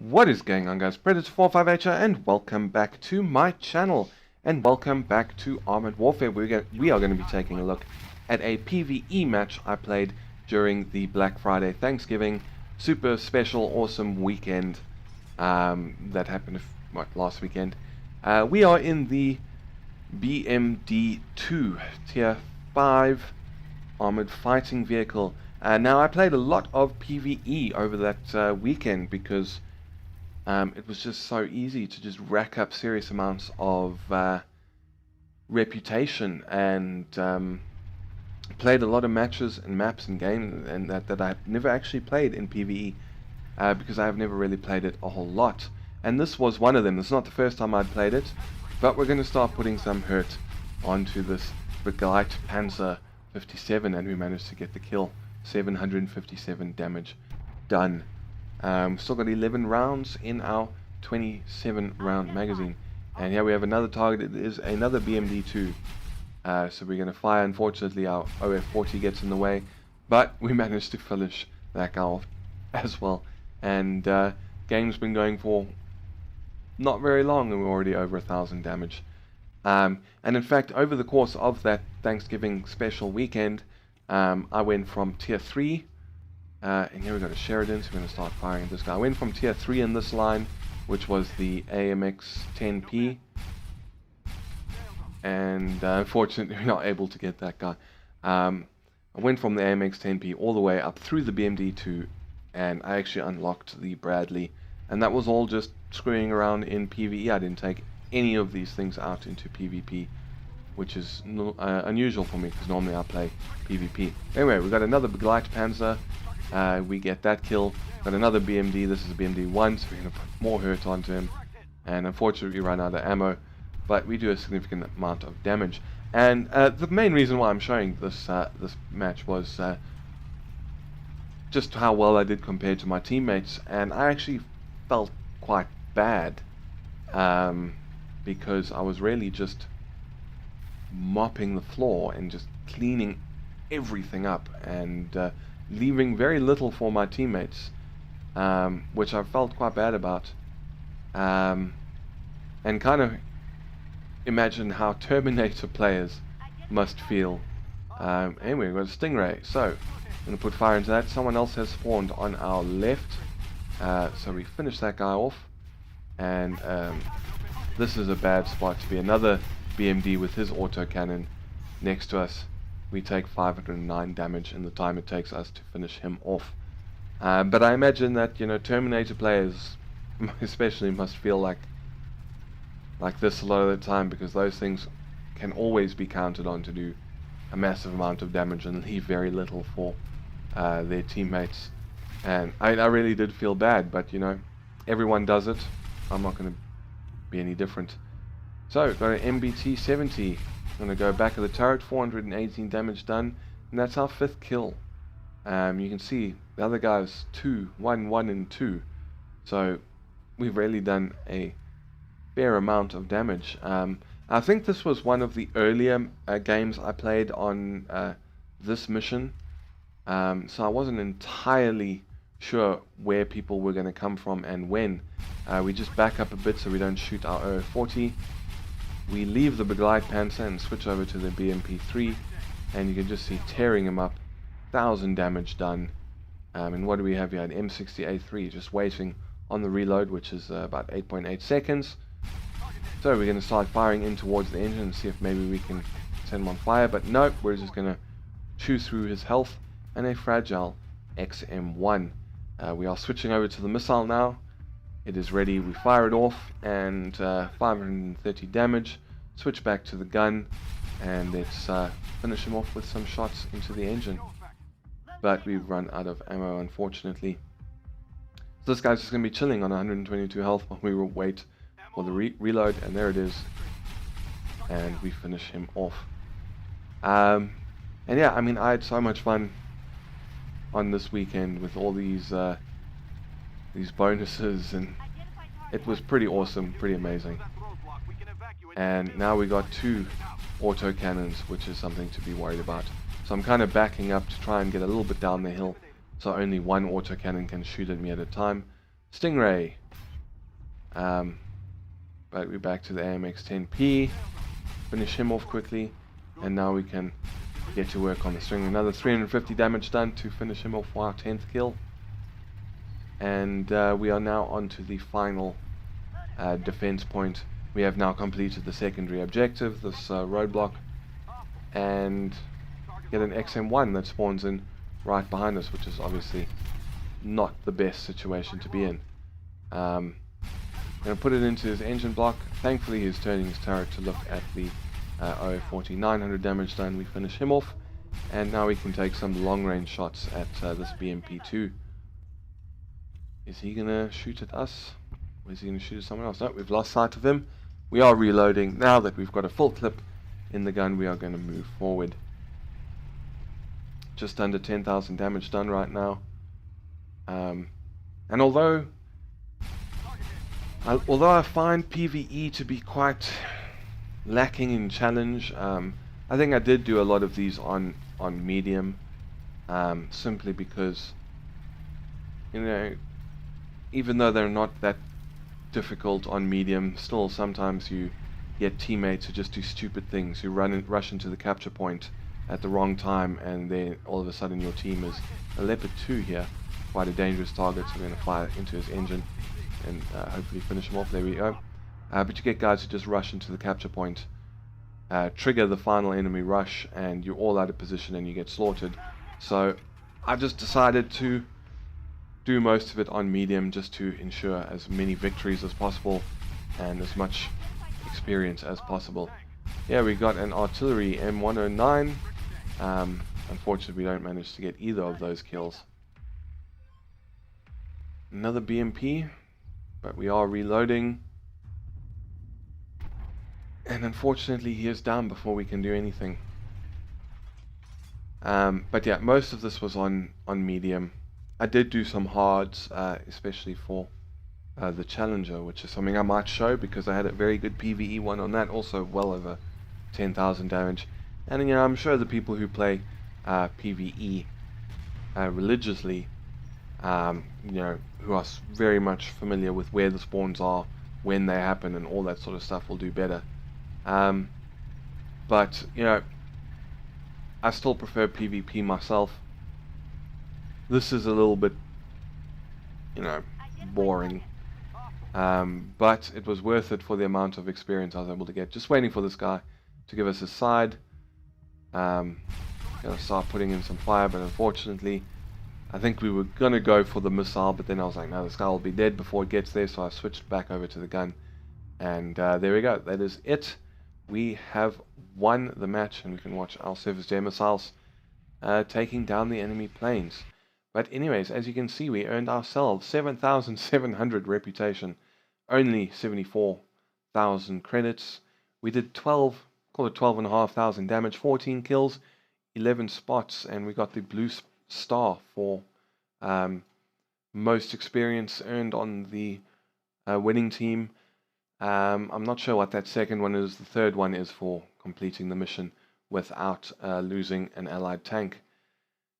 What is going on, guys? Predator45H and welcome back to my channel and welcome back to Armored Warfare. We are going to be taking a look at a PvE match I played during the Black Friday Thanksgiving super special awesome weekend that happened last weekend. We are in the BMD-2 Tier 5 Armored Fighting Vehicle. Now I played a lot of PvE over that weekend because it was just so easy to just rack up serious amounts of reputation, and played a lot of matches and maps and games and that I've never actually played in PvE because I've never really played it a whole lot. And this was one of them. It's not the first time I'd played it, but we're going to start putting some hurt onto this Begleiter Panzer 57, and we managed to get the kill. 757 damage done. Still got 11 rounds in our 27 round magazine, and here we have another target. It is another BMD-2, so we're going to fire. Unfortunately our OF40 gets in the way, but we managed to finish that guy off as well. And game's been going for not very long and we're already over 1,000 damage. And in fact, over the course of that Thanksgiving special weekend, I went from tier 3, and here we go to Sheridan, so we're going to start firing at this guy. I went from tier 3 in this line, which was the AMX 10P, and unfortunately we're not able to get that guy. I went from the AMX 10P all the way up through the BMD-2, and I actually unlocked the Bradley, and that was all just screwing around in PvE. I didn't take any of these things out into PvP, which is unusual for me because normally I play PvP. Anyway, we got another Begleiter Panzer. We get that kill. Got another BMD. This is a BMD-1, so we're going to put more hurt onto him. And unfortunately, we run out of ammo, but we do a significant amount of damage. And the main reason why I'm showing this this match was just how well I did compared to my teammates. And I actually felt quite bad because I was really just mopping the floor and just cleaning everything up and leaving very little for my teammates, which I felt quite bad about, and kind of imagine how Terminator players must feel. Anyway, we've got a Stingray, so I'm going to put fire into that. Someone else has spawned on our left, so we finish that guy off, and this is a bad spot to be. Another BMD with his autocannon next to us. We take 509 damage in the time it takes us to finish him off. But I imagine that, you know, Terminator players especially must feel like this a lot of the time, because those things can always be counted on to do a massive amount of damage and leave very little for their teammates. And I really did feel bad, but you know, everyone does it. I'm not going to be any different. So, got an MBT-70. I'm going to go back of the turret, 418 damage done, and that's our 5th kill. You can see the other guys 2, 1, 1, and 2. So, we've really done a fair amount of damage. I think this was one of the earlier games I played on this mission, so I wasn't entirely sure where people were going to come from and when. We just back up a bit so we don't shoot our OF40. We leave the Begleiter Panzer and switch over to the BMP-3, and you can just see tearing him up. 1,000 damage done. And what do we have here? An M60A3 just waiting on the reload, which is about 8.8 seconds. So we're going to start firing in towards the engine and see if maybe we can set him on fire, but no, we're just going to chew through his health. And a fragile XM1. We are switching over to the missile now. It is ready. We fire it off, and 530 damage. Switch back to the gun, and let's finish him off with some shots into the engine. But we've run out of ammo, unfortunately. So this guy's just going to be chilling on 122 health while we wait for the reload, and there it is. And we finish him off. And yeah, I mean, I had so much fun on this weekend with all these bonuses, and it was pretty awesome, pretty amazing. And now we got 2 autocannons, which is something to be worried about. So I'm kind of backing up to try and get a little bit down the hill, so only one autocannon can shoot at me at a time. Stingray, But we're back to the AMX-10P. Finish him off quickly, and now we can get to work on the string. Another 350 damage done to finish him off for our 10th kill. And we are now on to the final defense point. We have now completed the secondary objective, this roadblock, and get an XM1 that spawns in right behind us, which is obviously not the best situation to be in. I'm going to put it into his engine block. Thankfully he's turning his turret to look at the OF40. 900 damage done, we finish him off, and now we can take some long range shots at this BMP-2. Is he going to shoot at us, or is he going to shoot at someone else? No, we've lost sight of him. We are reloading. Now that we've got a full clip in the gun, we are going to move forward. Just under 10,000 damage done right now. And although I find PvE to be quite lacking in challenge, I think I did do a lot of these on medium, simply because, you know, even though they're not that difficult on medium, still sometimes you get teammates who just do stupid things, who rush into the capture point at the wrong time, and then all of a sudden your team is a Leopard 2 here, quite a dangerous target, so we're going to fire into his engine and hopefully finish him off. There we go. But you get guys who just rush into the capture point, trigger the final enemy rush, and you're all out of position and you get slaughtered. So I've just decided to do most of it on medium, just to ensure as many victories as possible and as much experience as possible. Yeah, we got an artillery M109. Unfortunately we don't manage to get either of those kills. Another BMP, but we are reloading, and unfortunately he is down before we can do anything. But yeah, most of this was on medium. I did do some hards, especially for the Challenger, which is something I might show because I had a very good PvE one on that, also well over 10,000 damage. And you know, I'm sure the people who play PvE religiously, you know, who are very much familiar with where the spawns are, when they happen, and all that sort of stuff, will do better. But you know, I still prefer PvP myself. This is a little bit, you know, boring, but it was worth it for the amount of experience I was able to get. Just waiting for this guy to give us his side. Gonna start putting in some fire, but unfortunately I think we were gonna go for the missile, but then I was like, no, this guy will be dead before it gets there, so I switched back over to the gun, and there we go. That is it. We have won the match, and we can watch our surface to air missiles taking down the enemy planes. But anyways, as you can see, we earned ourselves 7,700 reputation, only 74,000 credits. We did 12,500 damage, 14 kills, 11 spots, and we got the blue star for most experience earned on the winning team. I'm not sure what that second one is. The third one is for completing the mission without losing an allied tank.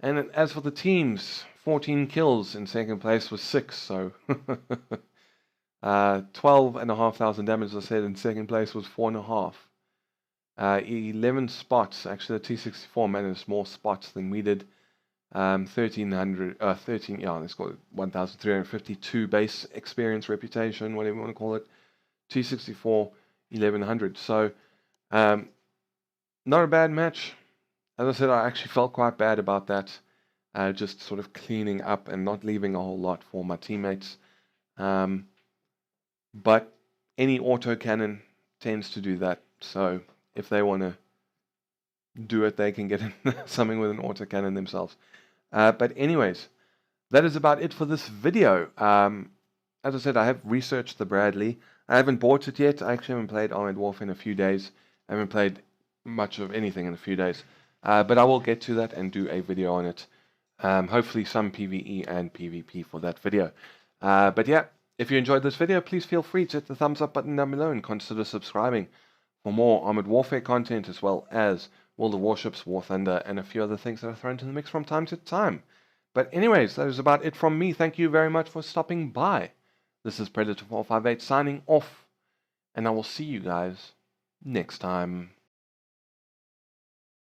And as for the teams, 14 kills. In second place was 6, so 12,500 damage, as I said. In second place was 4.5. 11 spots. Actually, the T64 managed more spots than we did. 13, yeah, let's call it 1,352 base experience, reputation, whatever you want to call it. T64, 1,100. So, not a bad match. As I said, I actually felt quite bad about that. Just sort of cleaning up and not leaving a whole lot for my teammates. But any autocannon tends to do that. So if they want to do it, they can get something with an autocannon themselves. But anyways, that is about it for this video. As I said, I have researched the Bradley. I haven't bought it yet. I actually haven't played Armored Warfare in a few days. I haven't played much of anything in a few days. But I will get to that and do a video on it. Hopefully some PvE and PvP for that video. But yeah, if you enjoyed this video, please feel free to hit the thumbs up button down below and consider subscribing for more Armored Warfare content, as well as World of Warships, War Thunder, and a few other things that are thrown into the mix from time to time. But anyways, that is about it from me. Thank you very much for stopping by. This is Predator458 signing off, and I will see you guys next time.